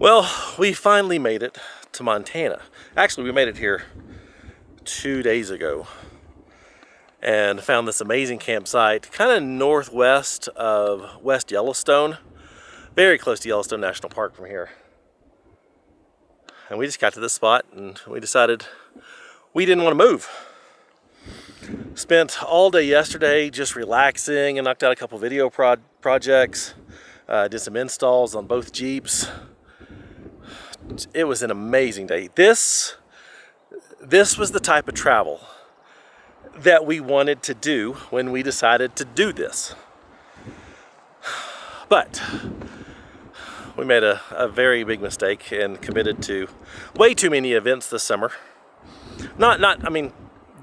Well, we finally made it to Montana. Actually, we made it here 2 days ago and found this amazing campsite kind of northwest of West Yellowstone, very close to Yellowstone National Park from here. And we just got to this spot and we decided we didn't want to move. Spent all day yesterday just relaxing and knocked out a couple video projects. Did some installs on both Jeeps. It was an amazing day. This was the type of travel that we wanted to do when we decided to do this. But we made a very big mistake and committed to way too many events this summer. I mean,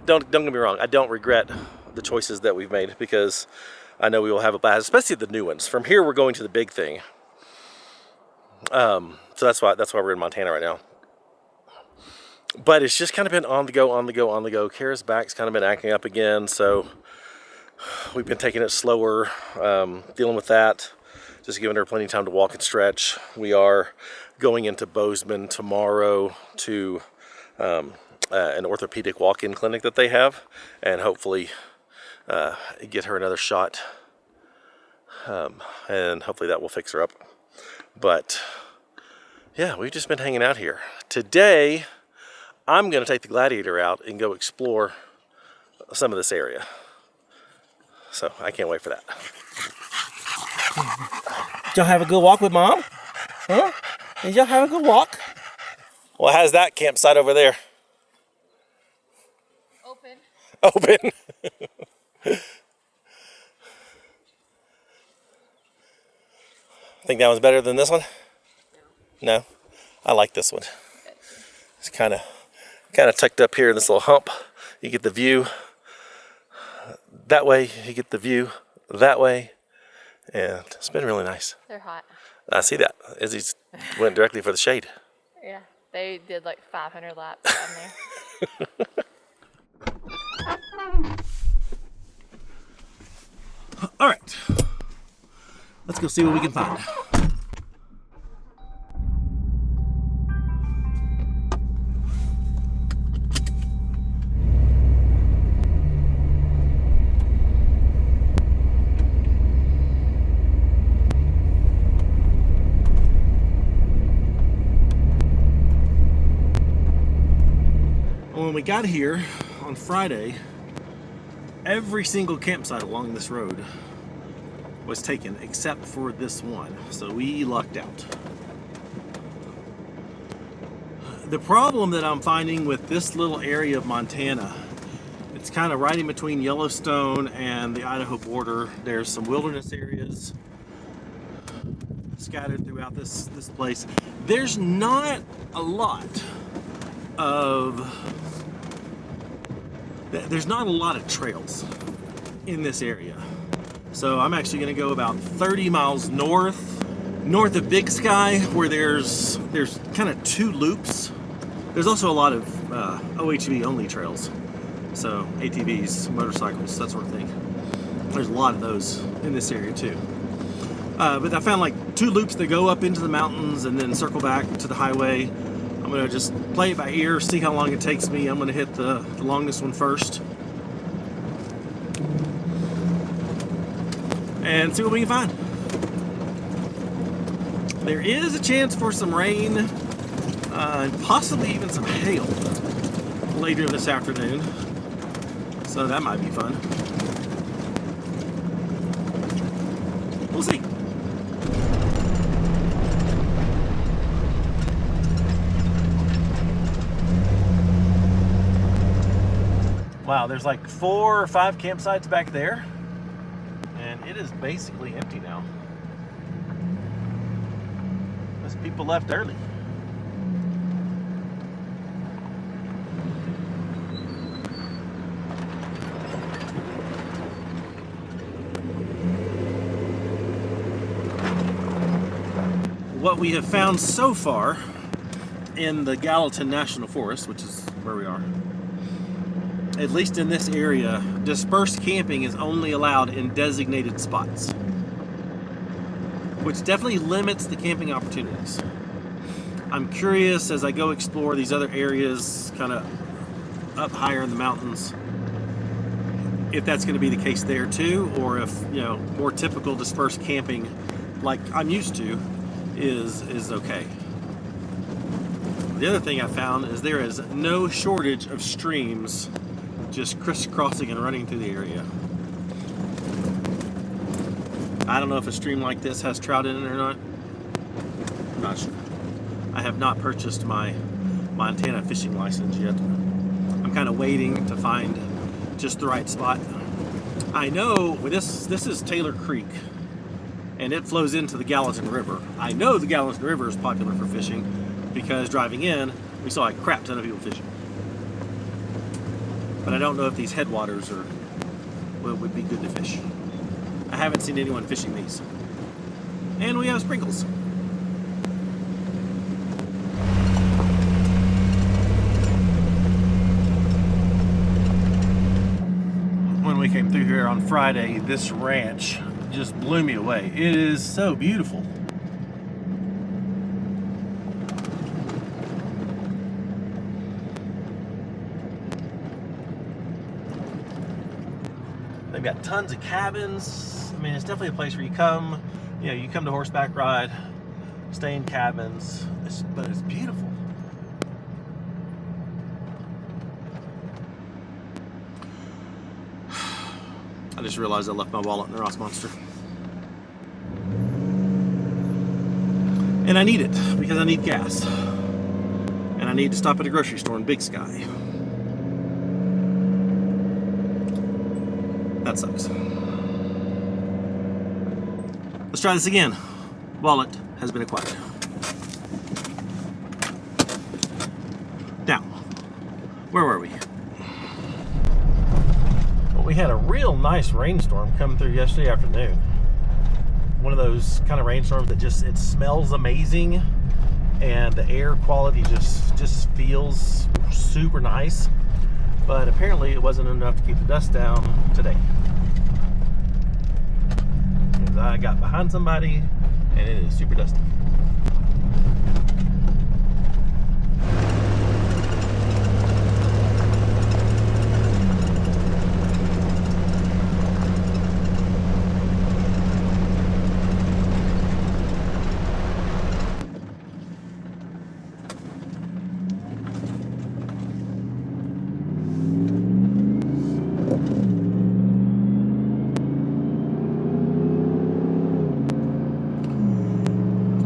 don't get me wrong, I don't regret the choices that we've made because I know we will have a blast, especially the new ones. From here, we're going to the big thing. So that's why we're in Montana right now. But it's just kind of been on the go. Kara's back's kind of been acting up again, so we've been taking it slower, dealing with that, just giving her plenty of time to walk and stretch. We are going into Bozeman tomorrow to an orthopedic walk-in clinic that they have, and hopefully get her another shot, and hopefully that will fix her up. But yeah, we've just been hanging out here. Today, I'm going to take the Gladiator out and go explore some of this area. So I can't wait for that. Did y'all have a good walk with Mom? Huh? Did y'all have a good walk? Well, how's that campsite over there? Open. Think that one's better than this one? No? I like this one. It's kind of tucked up here in this little hump. You get the view that way, you get the view that way, and it's been really nice. They're hot. I see that. Izzy's went directly for the shade. Yeah, they did like 500 laps down there. All right, let's go see what we can find. When we got here on Friday, every single campsite along this road was taken except for this one, so we lucked out. The problem that I'm finding with this little area of Montana, it's kind of right in between Yellowstone and the Idaho border. There's some wilderness areas scattered throughout this place. There's not a lot of trails in this area. So I'm actually going to go about 30 miles north of Big Sky, where there's kind of two loops. There's also a lot of OHV only trails. So ATVs, motorcycles, that sort of thing. There's a lot of those in this area too. But I found like two loops that go up into the mountains and then circle back to the highway. I'm going to just play it by ear, see how long it takes me. I'm going to hit the longest one first and see what we can find. There is a chance for some rain and possibly even some hail later this afternoon, so that might be fun. We'll see. Wow, there's like 4 or 5 campsites back there, and it is basically empty now. Most people left early. What we have found so far in the Gallatin National Forest, which is where we are, at least in this area, dispersed camping is only allowed in designated spots, which definitely limits the camping opportunities. I'm curious as I go explore these other areas kind of up higher in the mountains, if that's going to be the case there too, or if, you know, more typical dispersed camping like I'm used to is okay. The other thing I found is there is no shortage of streams just crisscrossing and running through the area. I don't know if a stream like this has trout in it or not. I'm not sure. I have not purchased my Montana fishing license yet. I'm kind of waiting to find just the right spot. I know this is Taylor Creek, and it flows into the Gallatin River. I know the Gallatin River is popular for fishing because driving in, we saw a crap ton of people fishing. But I don't know if these headwaters would be good to fish. I haven't seen anyone fishing these. And we have sprinkles. When we came through here on Friday, this ranch just blew me away. It is so beautiful. They've got tons of cabins. I mean, it's definitely a place where you come, you know, you come to horseback ride, stay in cabins, but it's beautiful. I just realized I left my wallet in the Ross Monster. And I need it because I need gas. And I need to stop at a grocery store in Big Sky. That sucks. Let's try this again. Wallet has been acquired. Now, where were we? Well, we had a real nice rainstorm come through yesterday afternoon. One of those kind of rainstorms that it smells amazing, and the air quality just feels super nice. But apparently it wasn't enough to keep the dust down today. Because I got behind somebody and it is super dusty.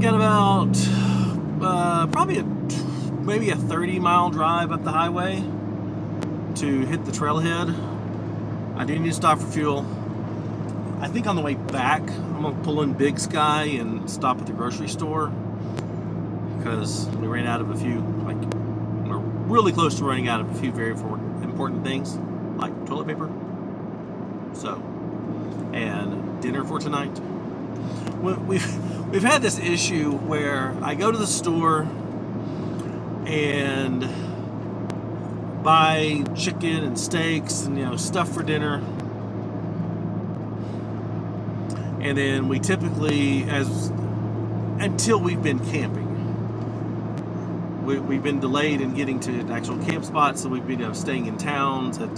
Got about probably maybe a 30-mile drive up the highway to hit the trailhead. I do need to stop for fuel. I think on the way back I'm gonna pull in Big Sky and stop at the grocery store because we ran out of a few, like we're really close to running out of a few very important things like toilet paper, soap, and dinner for tonight. We've had this issue where I go to the store and buy chicken and steaks and, you know, stuff for dinner, and then we typically, until we've been camping, we've been delayed in getting to an actual camp spot, so we've been staying in towns at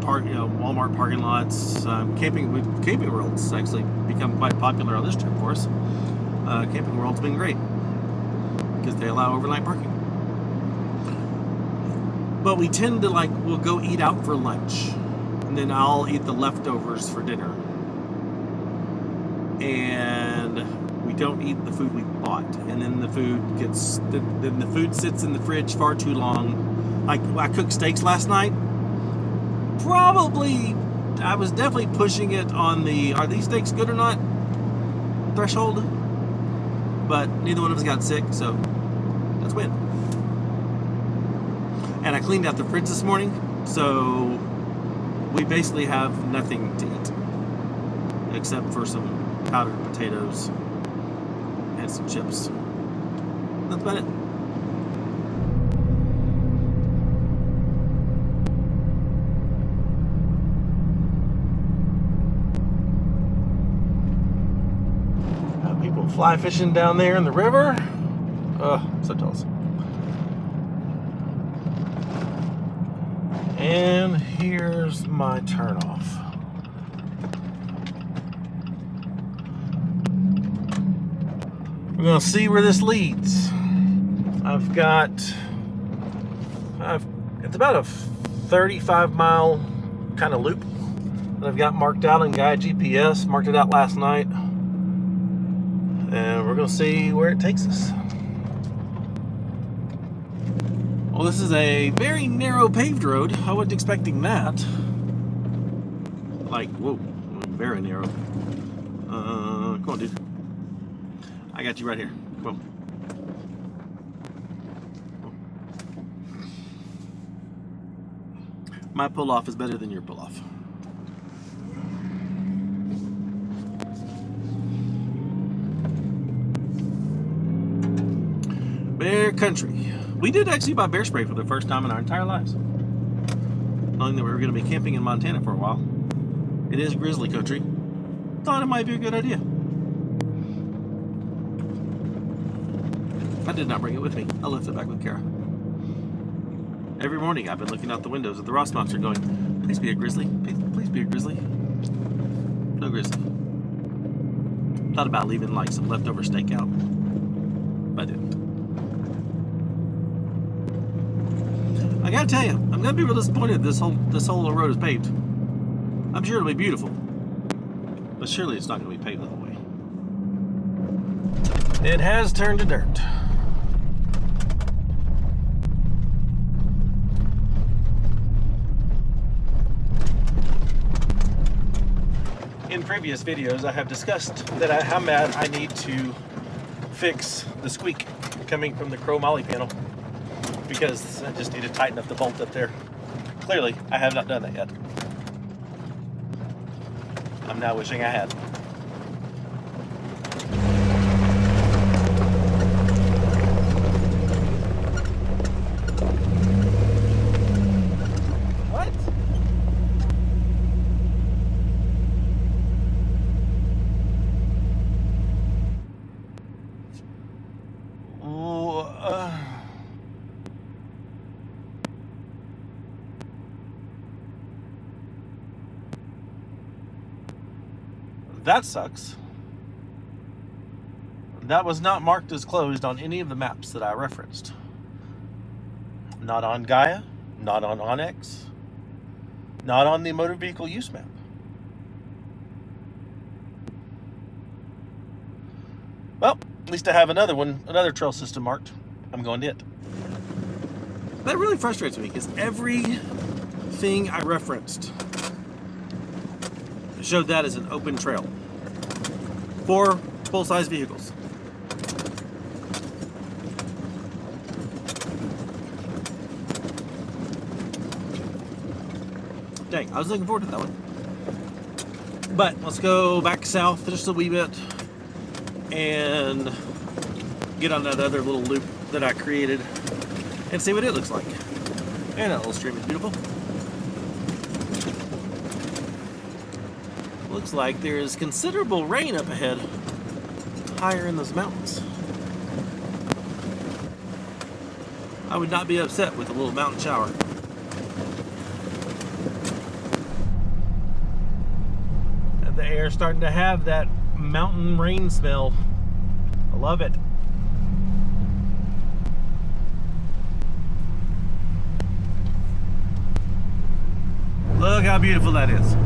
Walmart parking lots. Camping World's actually become quite popular on this trip for us. Camping World's been great because they allow overnight parking. But we tend to we'll go eat out for lunch, and then I'll eat the leftovers for dinner. And we don't eat the food we bought, and then the food sits in the fridge far too long. Like I cooked steaks last night. I was definitely pushing it on the are these steaks good or not threshold, but neither one of us got sick, so that's win. And I cleaned out the fridge this morning, so we basically have nothing to eat except for some powdered potatoes and some chips. That's about it. fly fishing down there in the river. So jealous. And here's my turnoff. We're gonna see where this leads. It's about a 35-mile kind of loop that I've got marked out on Guide GPS. Marked it out last night. And we're gonna see where it takes us. Well, this is a very narrow paved road. I wasn't expecting that. Like, whoa, very narrow. Come on, dude. I got you right here. Come on. My pull-off is better than your pull-off. Bear country. We did actually buy bear spray for the first time in our entire lives. Knowing that we were going to be camping in Montana for a while. It is grizzly country. Thought it might be a good idea. I did not bring it with me. I left it back with Kara. Every morning I've been looking out the windows at the Ross Monster going, please be a grizzly. Please be a grizzly. No grizzly. Thought about leaving like some leftover steak out. But I didn't. I gotta tell you, I'm gonna be real disappointed this whole road is paved. I'm sure it'll be beautiful. But surely it's not gonna be paved the whole way. It has turned to dirt. In previous videos, I have discussed that how bad I need to fix the squeak coming from the chromoly panel because I just need to tighten up the bolt up there. Clearly, I have not done that yet. I'm now wishing I had. That sucks. That was not marked as closed on any of the maps that I referenced. Not on Gaia, not on Onyx, not on the motor vehicle use map. Well, at least I have another trail system marked. I'm going to it. That really frustrates me because everything I referenced showed that as an open trail for full-size vehicles. Dang, I was looking forward to that one. But let's go back south just a wee bit and get on that other little loop that I created and see what it looks like. And that little stream is beautiful. Looks like there is considerable rain up ahead, higher in those mountains. I would not be upset with a little mountain shower. And the air is starting to have that mountain rain smell. I love it. Look how beautiful that is.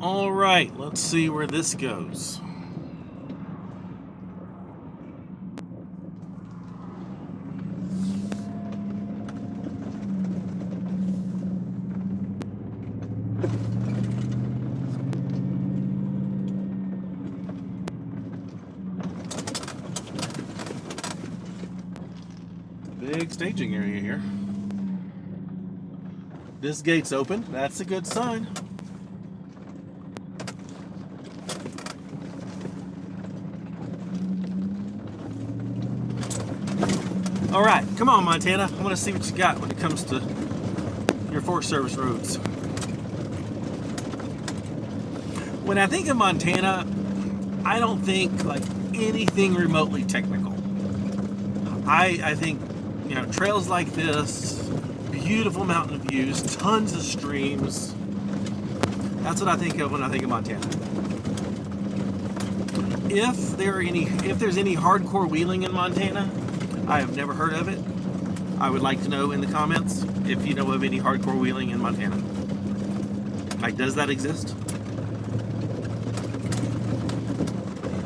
All right, let's see where this goes. Big staging area here. This gate's open. That's a good sign. All right, come on, Montana. I want to see what you got when it comes to your Forest Service roads. When I think of Montana, I don't think like anything remotely technical. I think, you know, trails like this, beautiful mountain views, tons of streams. That's what I think of when I think of Montana. If there's any hardcore wheeling in Montana, I have never heard of it. I would like to know in the comments if you know of any hardcore wheeling in Montana. Like, does that exist?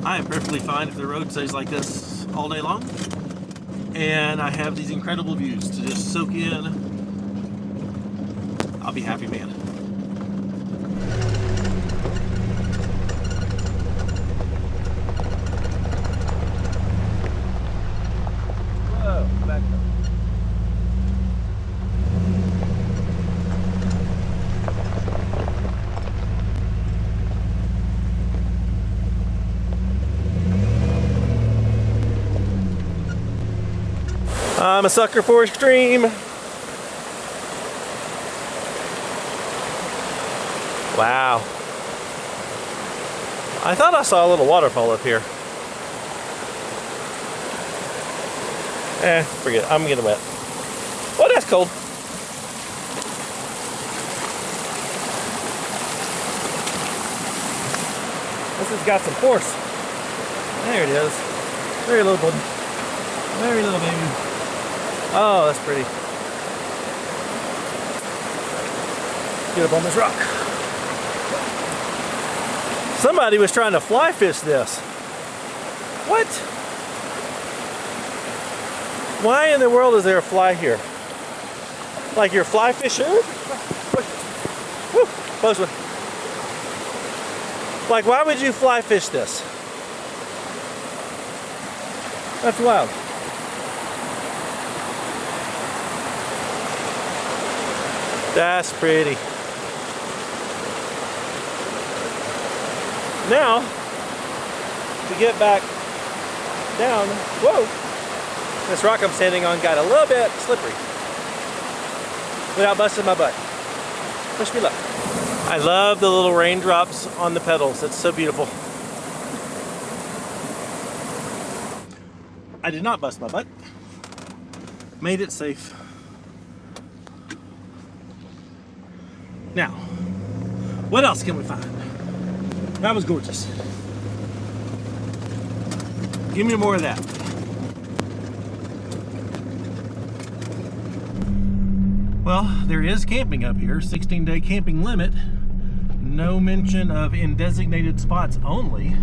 I am perfectly fine if the road stays like this all day long, and I have these incredible views to just soak in. I'll be happy, man. Whoa, back up. I'm a sucker for extreme. Wow. I thought I saw a little waterfall up here. Forget it. I'm getting wet. Oh, that's cold. This has got some force. There it is. Very little button. Very little baby. Oh, that's pretty. Get up on this rock. Somebody was trying to fly fish this. What? Why in the world is there a fly here? Like you're a fly fisher? Woo, close one. Like, why would you fly fish this? That's wild. That's pretty. Now, to get back down, whoa, this rock I'm standing on got a little bit slippery without busting my butt. Wish me luck. I love the little raindrops on the pedals. It's so beautiful. I did not bust my butt. Made it safe. Now, what else can we find? That was gorgeous. Give me more of that. Well, there is camping up here, 16-day camping limit. No mention of in designated spots only.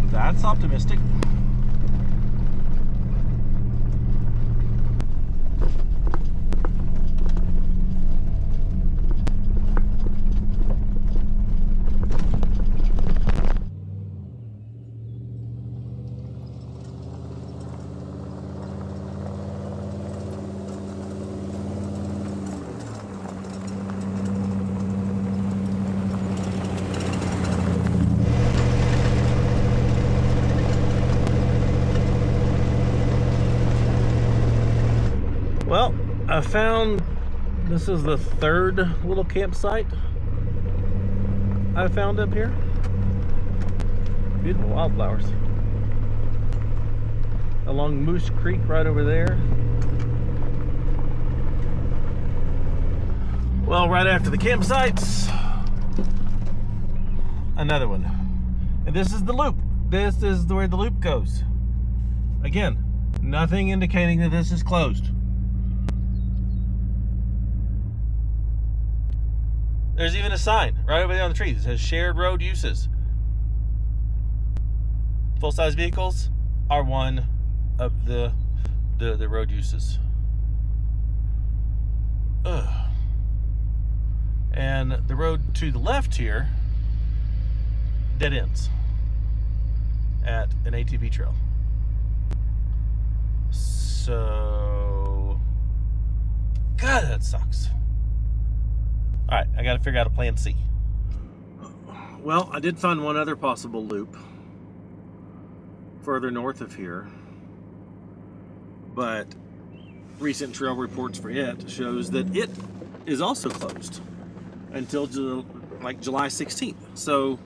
That's optimistic. Well, I found, this is the third little campsite I found up here. Beautiful wildflowers. Along Moose Creek right over there. Well, right after the campsites, another one. And this is the loop. This is where the loop goes. Again, nothing indicating that this is closed. There's even a sign right over there on the tree that says shared road uses. Full-size vehicles are one of the road uses. Ugh. And the road to the left here dead ends at an ATV trail. So, God, that sucks. All right, I got to figure out a plan C. Well, I did find one other possible loop further north of here, but recent trail reports for it shows that it is also closed until like July 16th. So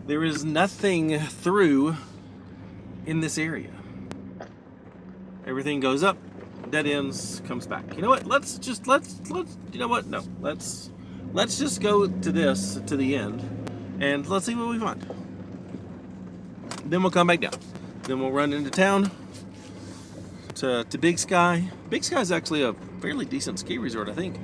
there is nothing through in this area. Everything goes up, dead ends, comes back. You know what? Let's you know what? No, let's just go to the end, and let's see what we find. Then we'll come back down. Then we'll run into town to Big Sky. Big Sky is actually a fairly decent ski resort, I think.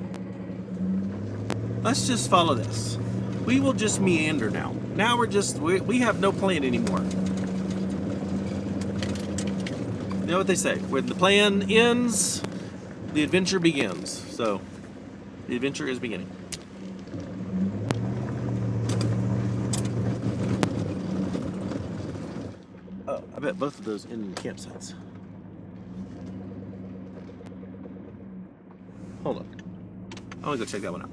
Let's just follow this. We will just meander now. Now we have no plan anymore. You know what they say? When the plan ends, the adventure begins. So, the adventure is beginning. Oh, I bet both of those end in campsites. Hold on. I want to go check that one out.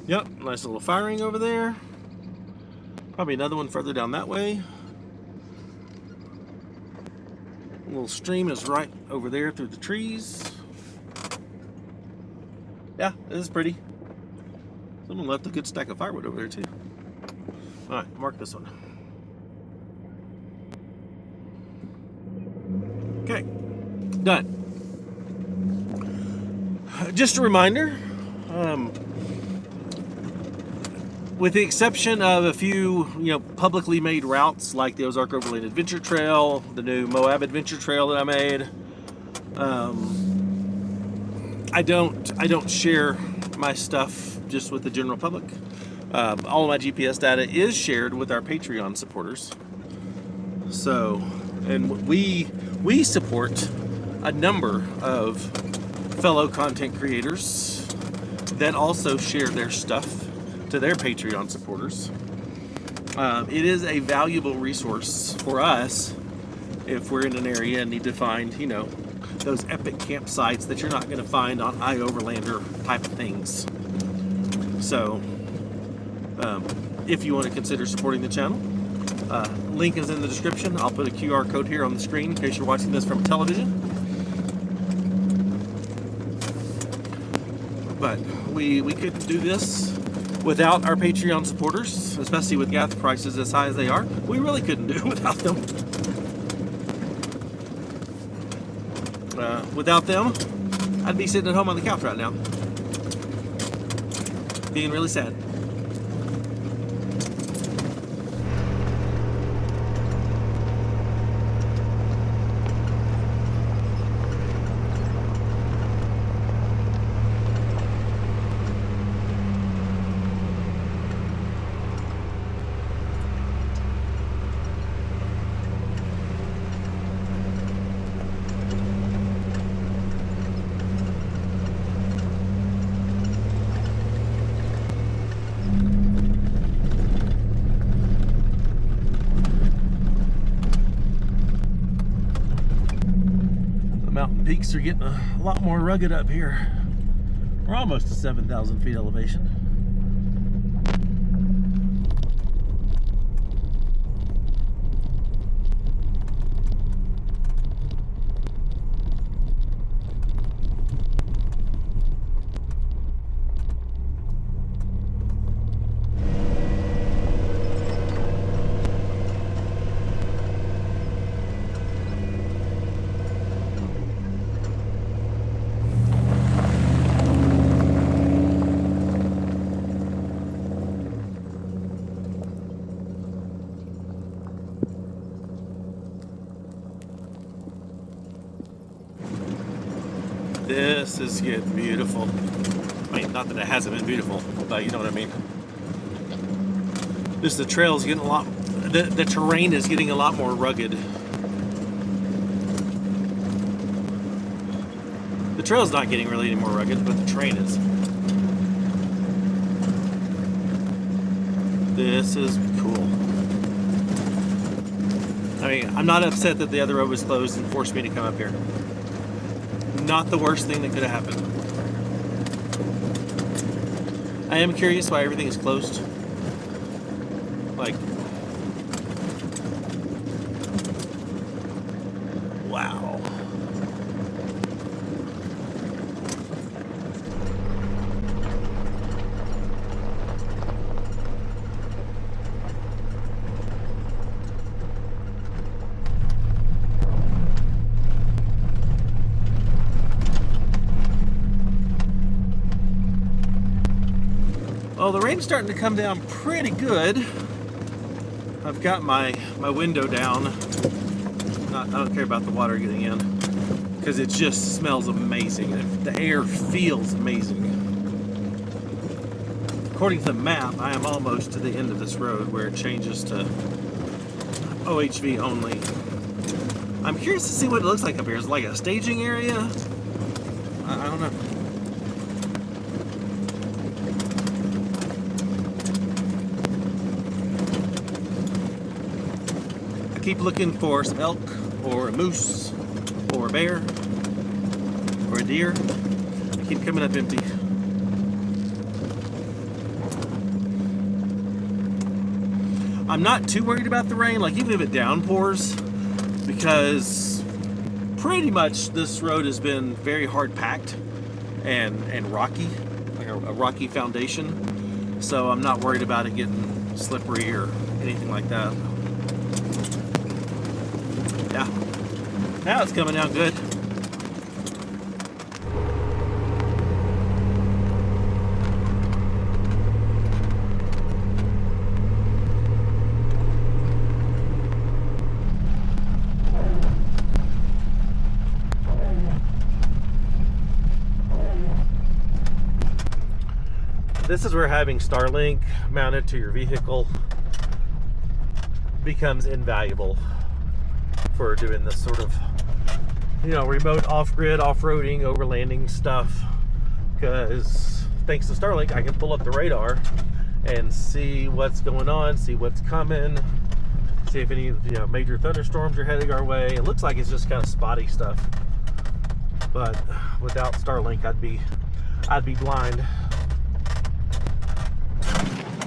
Yep, nice little firing over there. Probably another one further down that way. A little stream is right over there through the trees. Yeah, this is pretty. Someone left a good stack of firewood over there too. Alright, mark this one. Okay, done. Just a reminder, with the exception of a few, publicly made routes like the Ozark Overland Adventure Trail, the new Moab Adventure Trail that I made, I don't share my stuff just with the general public. All of my GPS data is shared with our Patreon supporters. So, and we support a number of fellow content creators that also share their stuff to their Patreon supporters. It is a valuable resource for us if we're in an area and need to find, those epic campsites that you're not going to find on iOverlander type of things. So, if you want to consider supporting the channel, link is in the description. I'll put a QR code here on the screen in case you're watching this from television. But we couldn't do this without our Patreon supporters, especially with gas prices as high as they are. We really couldn't do it without them. Without them, I'd be sitting at home on the couch right now, being really sad. Mountain peaks are getting a lot more rugged up here. We're almost to 7,000 feet elevation. This is getting beautiful. I mean, not that it hasn't been beautiful, but you know what I mean. The trail is getting the terrain is getting a lot more rugged. The trail's not getting really any more rugged, but the terrain is. This is cool. I mean, I'm not upset that the other road was closed and forced me to come up here. Not the worst thing that could have happened. I am curious why everything is closed. Like, wow. Well, the rain's starting to come down pretty good. I've got my window down. I don't care about the water getting in because it just smells amazing. The air feels amazing. According to the map, I am almost to the end of this road where it changes to OHV only. I'm curious to see what it looks like up here. Is it like a staging area? I don't know. Keep looking for some elk or a moose or a bear or a deer. Keep coming up empty. I'm not too worried about the rain, like even if it downpours, because pretty much this road has been very hard packed and rocky, like a rocky foundation. So I'm not worried about it getting slippery or anything like that. Yeah, now it's coming down good. This is where having Starlink mounted to your vehicle becomes invaluable for doing this sort of, remote off-grid, off-roading, overlanding stuff. Because thanks to Starlink, I can pull up the radar and see what's going on, see what's coming, see if any major thunderstorms are heading our way. It looks like it's just kind of spotty stuff, but without Starlink, I'd be blind.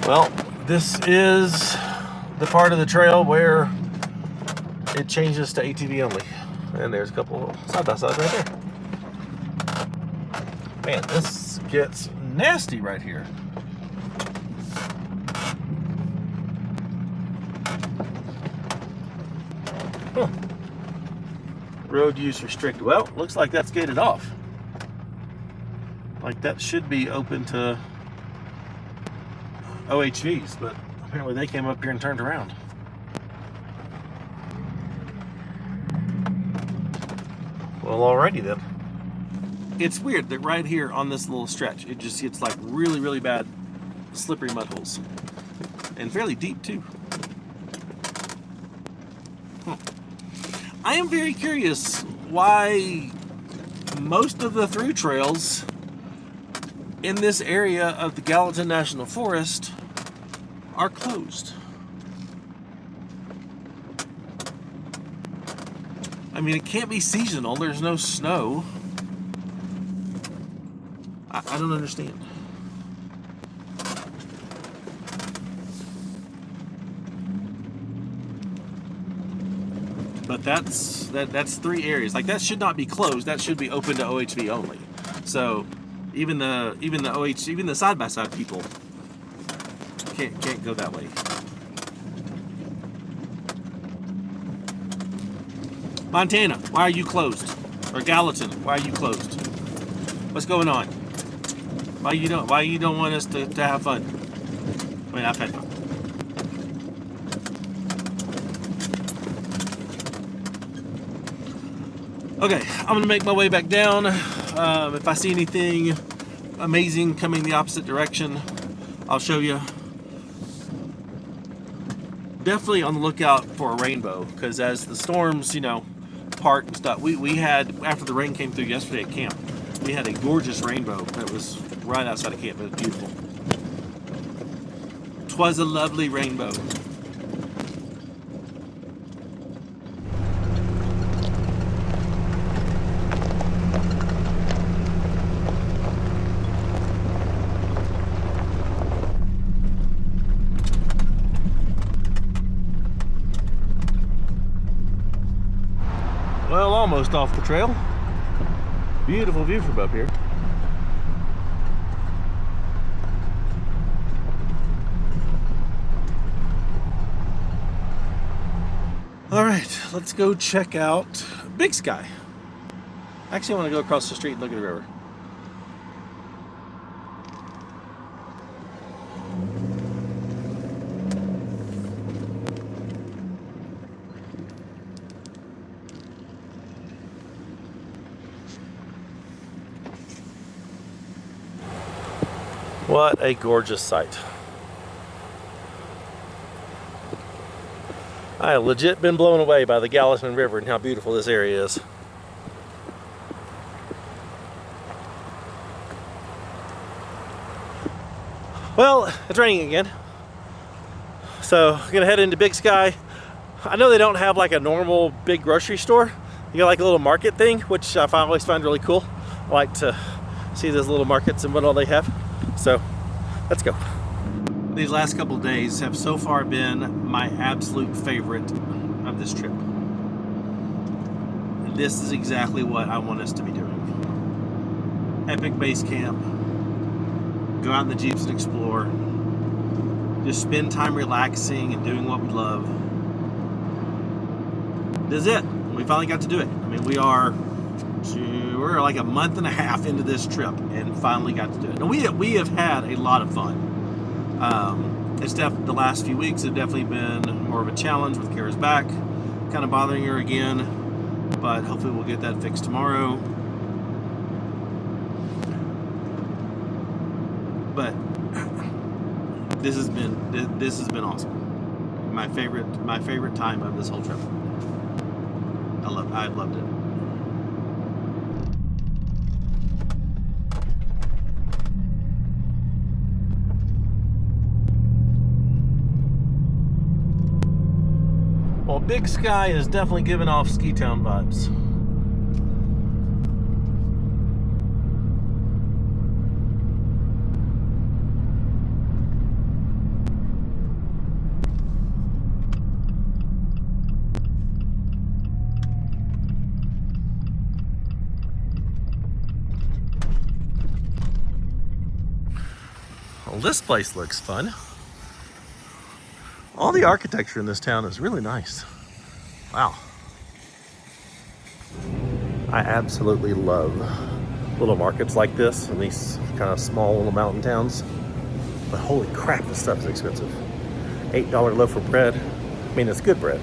Well, this is the part of the trail where it changes to ATV only. And there's a couple side-by-sides right there. Man, this gets nasty right here. Huh. Road use restricted. Well, looks like that's gated off. Like that should be open to OHVs, but apparently they came up here and turned around. Well, alrighty then. It's weird that right here on this little stretch, it just gets like really, really bad slippery mud holes. And fairly deep too. I am very curious why most of the through trails in this area of the Gallatin National Forest are closed. I mean, it can't be seasonal. There's no snow. I don't understand. But that's 3 areas. Like that should not be closed. That should be open to OHV only. So even the side-by-side people can't go that way. Montana, why are you closed? Or Gallatin, why are you closed? What's going on? Why you don't want us to have fun? I mean, I've had fun. Okay, I'm gonna make my way back down. If I see anything amazing coming the opposite direction, I'll show you. Definitely on the lookout for a rainbow, because as the storms, part and stuff, we had, after the rain came through yesterday at camp, we had a gorgeous rainbow that was right outside of camp. It was beautiful. 'Twas a lovely rainbow. Well, almost off the trail. Beautiful view from up here. All right, let's go check out Big Sky. Actually, I want to go across the street and look at the river. What a gorgeous sight. I have legit been blown away by the Gallatin River and how beautiful this area is. Well, it's raining again. So I'm gonna head into Big Sky. I know they don't have like a normal big grocery store. You got like a little market thing, which I always find really cool. I like to see those little markets and what all they have. So let's go. These last couple of days have so far been my absolute favorite of this trip. This is exactly what I want us to be doing. Epic base camp, go out in the Jeeps and explore, just spend time relaxing and doing what we love. This is it. We finally got to do it. I mean, we're like a month and a half into this trip and finally got to do it. And we have had a lot of fun. The last few weeks have definitely been more of a challenge with Kara's back, kind of bothering her again, but hopefully we'll get that fixed tomorrow. But this has been awesome. My favorite time of this whole trip. I've loved it. Well, Big Sky is definitely giving off Ski Town vibes. Well, this place looks fun. All the architecture in this town is really nice. Wow. I absolutely love little markets like this in these kind of small little mountain towns. But holy crap, this stuff is expensive. $8 loaf of bread. I mean, it's good bread.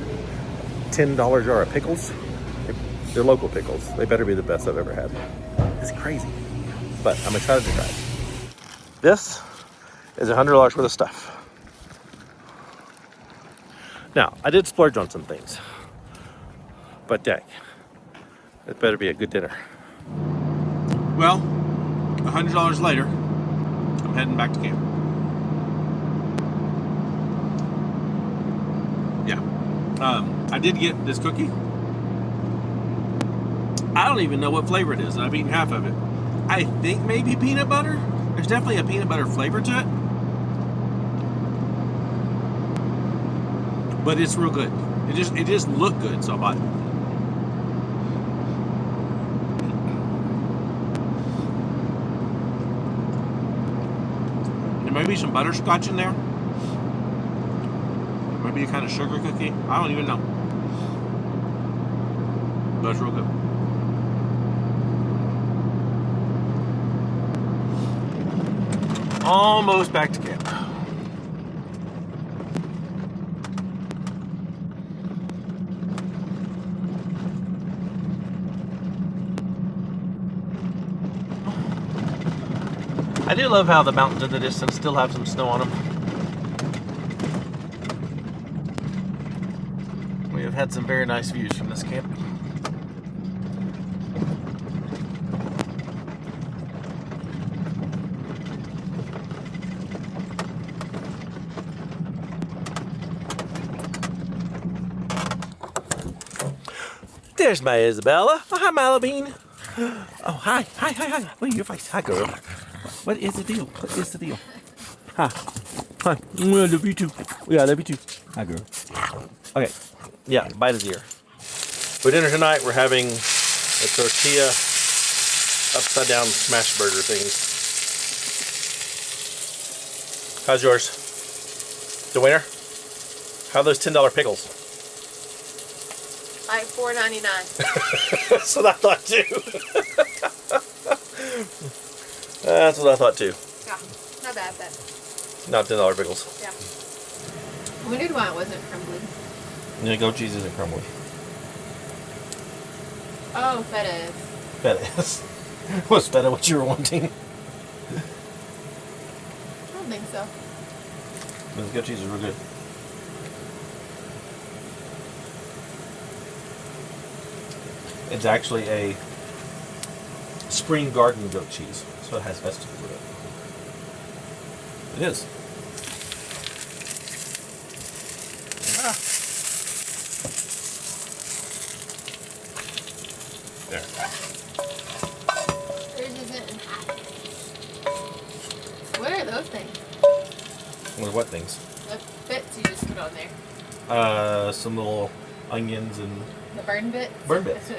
$10 jar of pickles. They're local pickles. They better be the best I've ever had. It's crazy, but I'm excited to try it. This is $100 worth of stuff. Now, I did splurge on some things, but dang, it better be a good dinner. Well, $100 later, I'm heading back to camp. Yeah, I did get this cookie. I don't even know what flavor it is. I've eaten half of it. I think maybe peanut butter. There's definitely a peanut butter flavor to it. But it's real good. It just looked good, so I bought it. There may be some butterscotch in there. Maybe a kind of sugar cookie. I don't even know. But it's real good. Almost back to camp. I do love how the mountains in the distance still have some snow on them. We have had some very nice views from this camp. There's my Isabella. Oh, hi, Milo Bean. Oh, hi. What are your face? Hi, girl. What is the deal? Hi. I love you too. Yeah, I love you too. Hi, girl. Okay. Yeah, bite his ear. For dinner tonight, we're having a tortilla upside down smash burger things. How's yours? The winner? How are those $10 pickles? Like $4.99. That's what I thought too. That's what I thought too. Yeah, not bad, but. Not $10 pickles. Yeah. I wondered why it wasn't crumbly. Yeah, goat cheese isn't crumbly. Oh, feta is. Feta is. Was feta what you were wanting? I don't think so. But the goat cheese is real good. It's actually a spring garden goat cheese, so it has vegetables in it. It is. Ah. There. Yours isn't in half. What are those things? What things? The bits you just put on there. Some little onions and The burn bits? burn bits.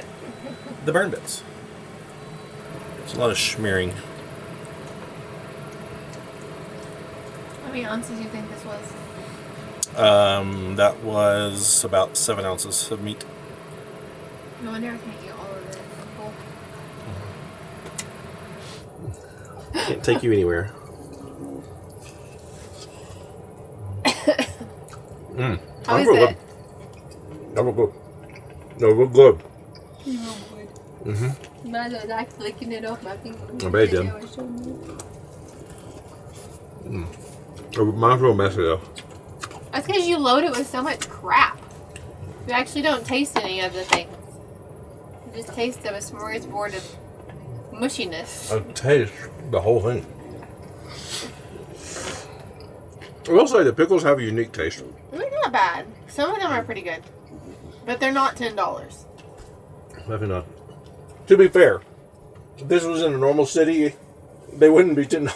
The burn bits. It's a lot of smearing. How many ounces do you think this was? That was about 7 ounces of meat. No wonder I can't eat all of it. Can't take you anywhere. How is it? That was good. No, it was good. Mm-hmm. I was like flicking it off my finger. I bet you did. Mine's real messy though. That's because you load it with so much crap. You actually don't taste any of the things. You just taste of a smorgasbord of mushiness. I taste the whole thing. I will say the pickles have a unique taste. They're not bad. Some of them are pretty good. But they're not $10. Maybe not. To be fair, if this was in a normal city, they wouldn't be $10.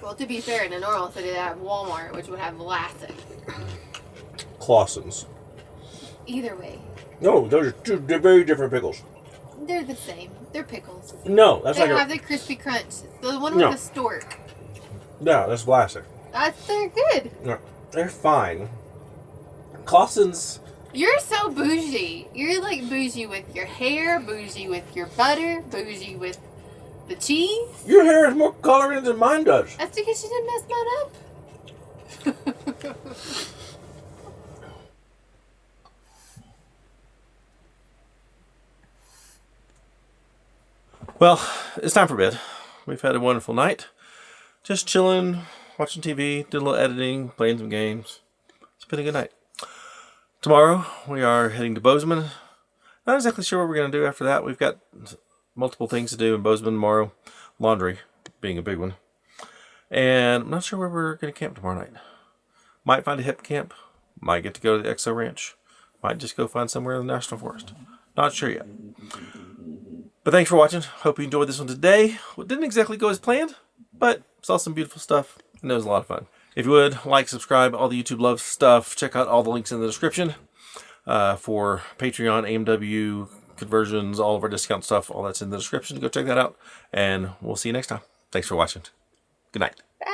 Well, to be fair, in a normal city, they have Walmart, which would have Lassen. Clausen's. Either way, No, those are two very different pickles. they're the same. They're pickles. No, that's They like have the crispy crunch. It's the one No. with the stork. No, that's plastic. They're good. No, they're fine. Clausen's. You're so bougie. You're like bougie with your hair, bougie with your butter, bougie with the cheese. Your hair has more color in it than mine does. That's because you didn't mess mine up. Well, it's time for bed. We've had a wonderful night. Just chilling, watching TV, did a little editing, playing some games. It's been a good night. Tomorrow, we are heading to Bozeman. Not exactly sure what we're going to do after that. We've got multiple things to do in Bozeman tomorrow. Laundry being a big one. And I'm not sure where we're going to camp tomorrow night. Might find a hip camp. Might get to go to the Exo Ranch. Might just go find somewhere in the National Forest. Not sure yet. But thanks for watching. Hope you enjoyed this one today. It didn't exactly go as planned, but saw some beautiful stuff, and it was a lot of fun. If you would, like, subscribe, all the YouTube love stuff. Check out all the links in the description for Patreon, AMW, conversions, all of our discount stuff. All that's in the description. Go check that out, and we'll see you next time. Thanks for watching. Good night. Bye.